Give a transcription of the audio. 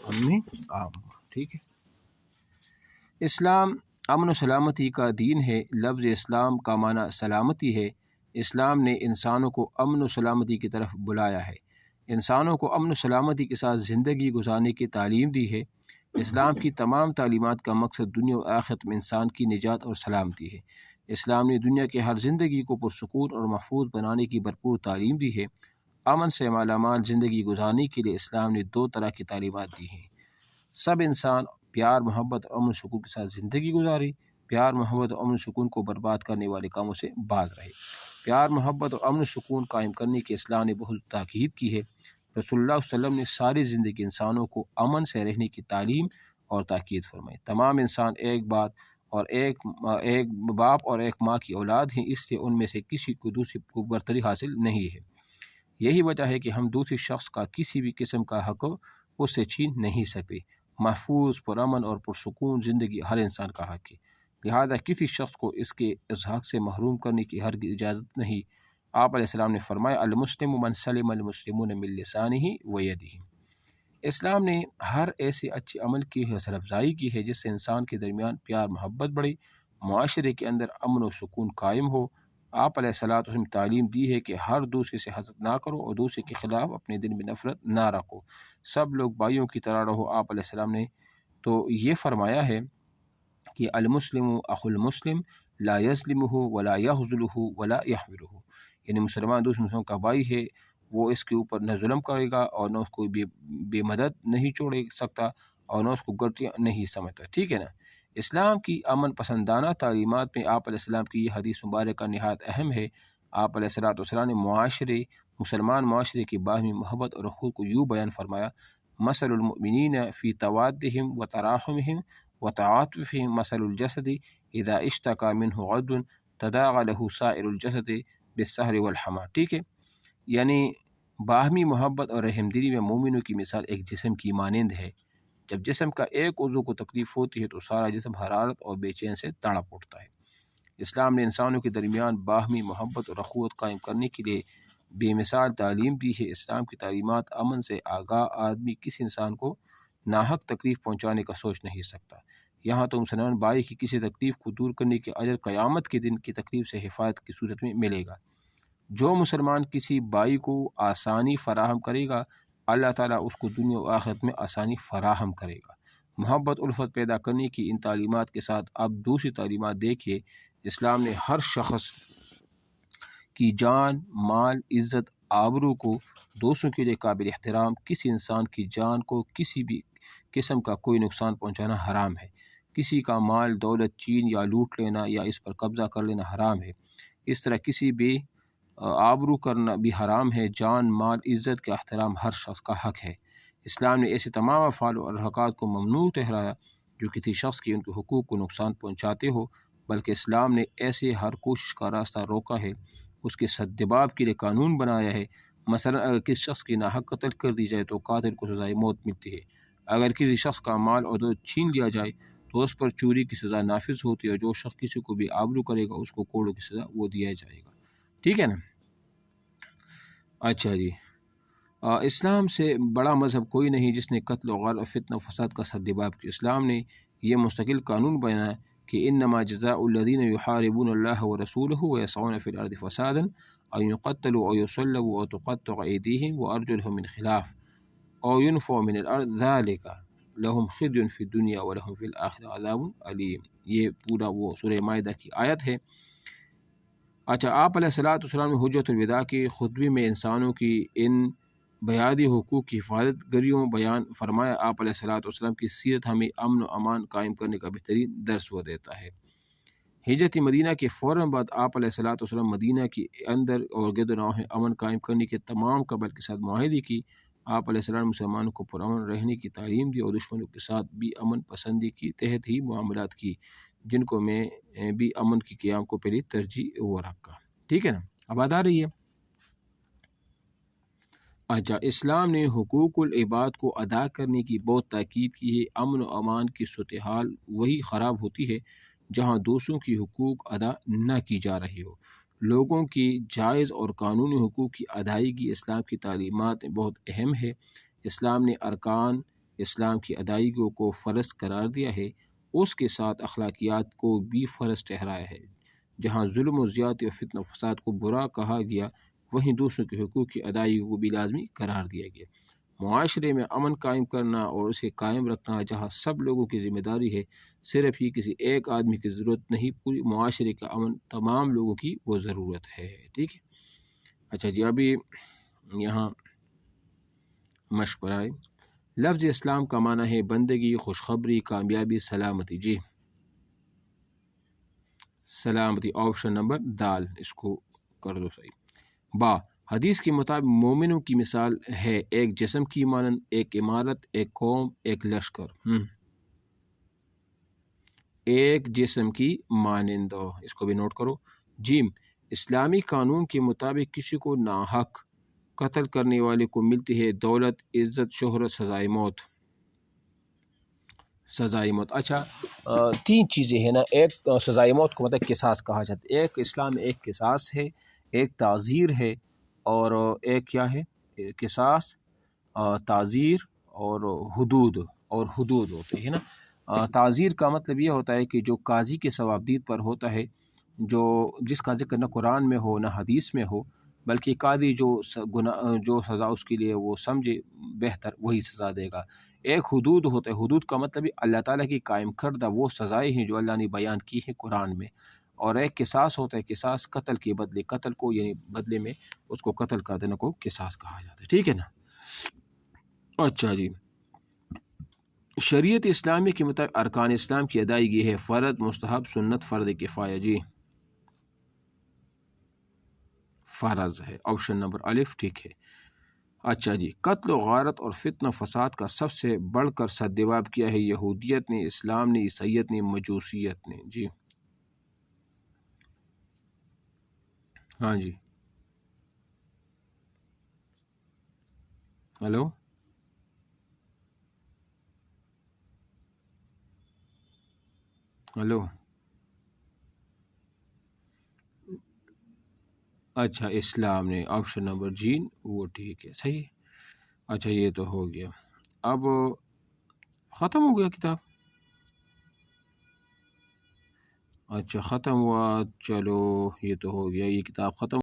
ہم میں عام ہوا۔ ٹھیک ہے، اسلام امن و سلامتی کا دین ہے۔ لفظ اسلام کا معنی سلامتی ہے۔ اسلام نے انسانوں کو امن و سلامتی کی طرف بلایا ہے، انسانوں کو امن و سلامتی کے ساتھ زندگی گزارنے کی تعلیم دی ہے۔ اسلام کی تمام تعلیمات کا مقصد دنیا و آخرت میں انسان کی نجات اور سلامتی ہے۔ اسلام نے دنیا کے ہر زندگی کو پرسکون اور محفوظ بنانے کی بھرپور تعلیم دی ہے۔ امن سے مالا مال زندگی گزارنے کے لیے اسلام نے 2 طرح کی تعلیمات دی ہیں۔ سب انسان پیار محبت اور امن سکون کے ساتھ زندگی گزارے، پیار محبت اور امن سکون کو برباد کرنے والے کاموں سے باز رہے۔ پیار محبت اور امن سکون قائم کرنے کی اسلام نے بہت تاکید کی ہے۔ رسول اللہ صلی اللہ علیہ وسلم نے ساری زندگی انسانوں کو امن سے رہنے کی تعلیم اور تاکید فرمائی۔ تمام انسان ایک باپ اور ایک ماں کی اولاد ہیں، اس لیے ان میں سے کسی کو دوسری کو برتری حاصل نہیں ہے۔ یہی وجہ ہے کہ ہم دوسری شخص کا کسی بھی قسم کا حق اس سے چھین نہیں سکتے۔ محفوظ، پرامن اور پرسکون زندگی ہر انسان کا حق ہے، لہذا کسی شخص کو اس کے اس حق سے محروم کرنے کی ہرگز اجازت نہیں۔ آپ علیہ السلام نے فرمایا المسلم من سلم المسلمون من لسانہ و یدہ۔ اسلام نے ہر ایسے اچھے عمل کی حوصلہ افزائی کی ہے جس سے انسان کے درمیان پیار محبت بڑھے، معاشرے کے اندر امن و سکون قائم ہو۔ آپ علیہ السلام تعلیم دی ہے کہ ہر دوسرے سے حسد نہ کرو اور دوسرے کے خلاف اپنے دل میں نفرت نہ رکھو، سب لوگ بھائیوں کی طرح رہو۔ آپ علیہ السلام نے تو یہ فرمایا ہے کہ المسلم اخو المسلم لا یظلمہ ولا یخذلہ ولا یحملہ، یعنی مسلمان دوسرے مسلمان کا بھائی ہے، وہ اس کے اوپر نہ ظلم کرے گا اور نہ اس کو بے مدد نہیں چھوڑ سکتا اور نہ اس کو غلطیاں نہیں سمجھتا۔ ٹھیک ہے نا۔ اسلام کی امن پسندانہ تعلیمات میں آپ علیہ السلام کی یہ حدیث مبارکہ نہایت اہم ہے۔ آپ علیہ السلام نے مسلمان معاشرے کی باہمی محبت اور اخوت کو یوں بیان فرمایا، مثل المؤمنین فی توادہم و تراحمہم و تعاطفہم مثل الجسد اذا اشتکا منہ عضو تداعی لہ سائر الجسد بالسہر والحمى۔ ٹھیک ہے، یعنی باہمی محبت اور رحم دلی میں مومنوں کی مثال ایک جسم کی مانند ہے۔ جب جسم کا ایک عضو کو تکلیف ہوتی ہے تو سارا جسم حرارت اور بے چین سے تڑپ اٹھتا ہے۔ اسلام نے انسانوں کے درمیان باہمی محبت اور اخوت قائم کرنے کے لیے بے مثال تعلیم دی ہے۔ اسلام کی تعلیمات امن سے آگاہ آدمی کسی انسان کو ناحق تکلیف پہنچانے کا سوچ نہیں سکتا۔ یہاں تو مسلمان بھائی کی کسی تکلیف کو دور کرنے کے اجر قیامت کے دن کی تکلیف سے حفاظت کی صورت میں ملے گا۔ جو مسلمان کسی بھائی کو آسانی فراہم کرے گا، اللہ تعالیٰ اس کو دنیا و آخرت میں آسانی فراہم کرے گا۔ محبت الفت پیدا کرنے کی ان تعلیمات کے ساتھ اب دوسری تعلیمات دیکھیے۔ اسلام نے ہر شخص کی جان، مال، عزت، آبرو کو دوسروں کے لیے قابل احترام، کسی انسان کی جان کو کسی بھی قسم کا کوئی نقصان پہنچانا حرام ہے۔ کسی کا مال دولت چھین یا لوٹ لینا یا اس پر قبضہ کر لینا حرام ہے۔ اس طرح کسی بھی آبرو کرنا بھی حرام ہے۔ جان، مال، عزت کا احترام ہر شخص کا حق ہے۔ اسلام نے ایسے تمام افعال اور حرکات کو ممنوع ٹھہرایا جو کسی شخص کے ان کے حقوق کو نقصان پہنچاتے ہو، بلکہ اسلام نے ایسے ہر کوشش کا راستہ روکا ہے، اس کے سدباب کے لیے قانون بنایا ہے۔ مثلا اگر کسی شخص کی ناحق قتل کر دی جائے تو قاتل کو سزائے موت ملتی ہے۔ اگر کسی شخص کا مال اور دولت چھین لیا جائے تو اس پر چوری کی سزا نافذ ہوتی ہے، اور جو شخص کسی کو بھی آبرو کرے گا اس کو کوڑوں کی سزا وہ دیا جائے گا۔ ٹھیک ہے نا۔ اچھا جی، اسلام سے بڑا مذہب کوئی نہیں جس نے قتل و غارت اور فتنہ و فساد کا سدباب کیا۔ اسلام نے یہ مستقل قانون بنایا کہ انما جزاء الذین یحاربون اللہ ورسولہ ویسعون فی الارض فسادا ان یقتلوا او یصلبوا او تقطع ایدیہم وارجلہم من خلاف او ینفوا من الارض ذلک لہم خزی فی الدنیا ولہم فی الآخرۃ عذاب علیم۔ یہ پورا وہ سورہ مائدہ کی آیت ہے۔ اچھا، آپ علیہ السلام نے حجۃ الوداع کے خطبے میں انسانوں کی ان بیادی حقوق کی حفاظت گریوں بیان فرمایا۔ آپ علیہ السلام کی سیرت ہمیں امن و امان قائم کرنے کا بہترین درس وہ دیتا ہے۔ ہجرت مدینہ کے فوراً بعد آپ علیہ السلام مدینہ کے اندر اور گرد و نواح امن قائم کرنے کے تمام قبائل کے ساتھ معاہدے کی۔ آپ علیہ السلام مسلمانوں کو پرامن رہنے کی تعلیم دی اور دشمنوں کے ساتھ بھی امن پسندی کی تحت ہی معاملات کی، جن کو میں بھی امن کی قیام کو پہلے ترجیح وہ رکھا۔ ٹھیک ہے نا، اب بات آ رہی ہے۔ اچھا، اسلام نے حقوق العباد کو ادا کرنے کی بہت تاکید کی ہے۔ امن و امان کی صورتحال وہی خراب ہوتی ہے جہاں دوسروں کی حقوق ادا نہ کی جا رہی ہو۔ لوگوں کی جائز اور قانونی حقوق کی ادائیگی اسلام کی تعلیمات میں بہت اہم ہے۔ اسلام نے ارکان اسلام کی ادائیگیوں کو فرض قرار دیا ہے، اس کے ساتھ اخلاقیات کو بھی فرض ٹھہرایا ہے۔ جہاں ظلم و زیادتی اور فتنہ و فساد کو برا کہا گیا، وہیں دوسروں کے حقوق کی ادائیگی کو بھی لازمی قرار دیا گیا۔ معاشرے میں امن قائم کرنا اور اسے قائم رکھنا جہاں سب لوگوں کی ذمہ داری ہے، صرف ہی کسی ایک آدمی کی ضرورت نہیں، پوری معاشرے کا امن تمام لوگوں کی وہ ضرورت ہے۔ ٹھیک ہے، اچھا جی، ابھی یہاں مشق پر آئے۔ لفظ اسلام کا معنی ہے بندگی، خوشخبری، کامیابی، سلامتی۔ جی، سلامتی، آپشن نمبر دال، اس کو کر دو صحیح۔ با، حدیث کے مطابق مومنوں کی مثال ہے ایک جسم کی مانند، ایک عمارت، ایک قوم، ایک لشکر۔ ایک جسم کی مانند، اس کو بھی نوٹ کرو۔ جیم، اسلامی قانون کے مطابق کسی کو ناحق قتل کرنے والے کو ملتی ہے دولت، عزت، شہرت، سزائے موت۔ سزائے موت، اچھا، تین چیزیں ہیں نا۔ ایک سزائے موت کو مطلب قصاص کہا جاتا ہے۔ ایک اسلام میں ایک قصاص ہے، ایک تعزیر ہے، اور ایک کیا ہے؟ قصاص، تعزیر اور حدود ہوتے ہیں نا۔ تعزیر کا مطلب یہ ہوتا ہے کہ جو قاضی کے ثوابدید پر ہوتا ہے، جس کا ذکر نہ قرآن میں ہو نہ حدیث میں ہو، بلکہ قاضی جو سزا اس کے لیے وہ سمجھے بہتر وہی سزا دے گا۔ ایک حدود ہوتا ہے، حدود کا مطلب اللہ تعالیٰ کی قائم کردہ وہ سزائیں ہیں جو اللہ نے بیان کی ہیں قرآن میں۔ اور ایک قصاص ہوتا ہے، قصاص قتل کے بدلے، قتل کو یعنی بدلے میں اس کو قتل کر دینے کو قصاص کہا جاتا ہے۔ ٹھیک ہے نا۔ اچھا جی، شریعت اسلامی کے مطابق ارکان اسلام کی ادائیگی ہے فرض، مستحب، سنت، فرض کفایہ۔ جی، فرض ہے، آپشن نمبر الف ٹھیک ہے۔ اچھا جی، قتل و غارت اور فتنہ فساد کا سب سے بڑھ کر سدجواب کیا ہے یہودیت نے، اسلام نے، عیسائیت نے، مجوسیت نے؟ جی، ہاں جی، ہلو، ہلو، اچھا، اسلام نے، آپشن نمبر جی وہ ٹھیک ہے، صحیح۔ اچھا، یہ تو ہو گیا، اب ختم ہو گیا کتاب؟ اچھا ختم ہوا، چلو یہ تو ہو گیا، یہ کتاب ختم